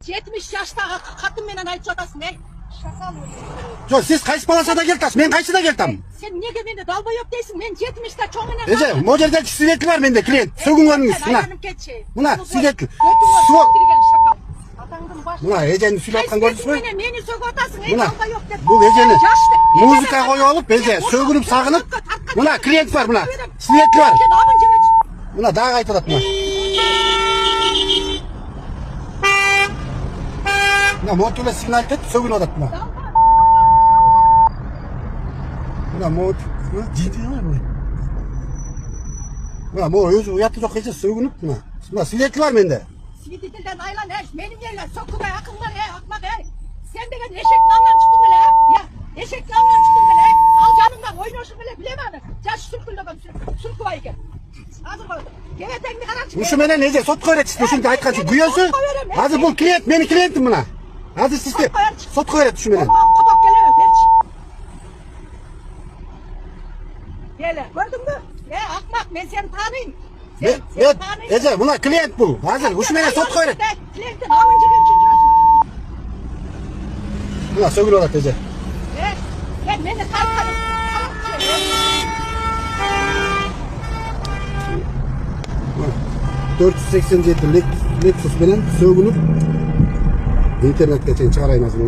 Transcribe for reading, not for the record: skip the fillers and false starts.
70 yaştagi qatın menen aytып жатасың, ey. Жоқ, сіз қайсы полосада келтасыз, мен қайсыда келтам? Sen неге менде долбоёб дейсің? Мен 70-те чоңынан. Эже, могу жерде свидетель бар менде, клиент. Сөгүнгөнүңүз, мына. Мына свидетель. Мына эжени сүйлөп аткан көрдүңүзбү? Мени сөгүп атасың, ey, Мына долбоёб деп. бул эжени музыка коюп алып, эже сөгүнүп сагынып. Мына клиент бар, мына. Свидетель бар. Мына дагы айтып атат мына. Мына мотуле сигналдеп сөгүнүп атат мына. Мына мот, жинди бар мына. Мына мо өзү уятты жок эже сөгүнүп мына. Мына свидетель бар менде. Свидетельден айлан, ey, benim yerler sokkuda akıllar, ey, akmak, ey. Sen degen eşek namdan çıktın bile, ya. Eşek namdan çıktın bile, al canımdan oynoşun bile bilemedim. Caş sürküldüm, sürkü var iken. Hazır koydum. Gevetekni karar çıkıyor. Ушу менен эже сотко берет, ушинтип айтканчы күйөөсү. Азыр бул клиент, менин клиентим мына. Азыр сизди сотко берет ушу менен. Kopap geleme, berç. Gele, gördün mü? Akmak, ben seni tanıyım. Эже, мына клиент бул. Азыр ушу менен сотко берет. Klientin amıncı gençin жүрөсүң. Мына сөгүнүп атат эже. Ben meni tartkanım. 487 Lexus менен сөгүнүп интернетке чейин чыгарайын азыр.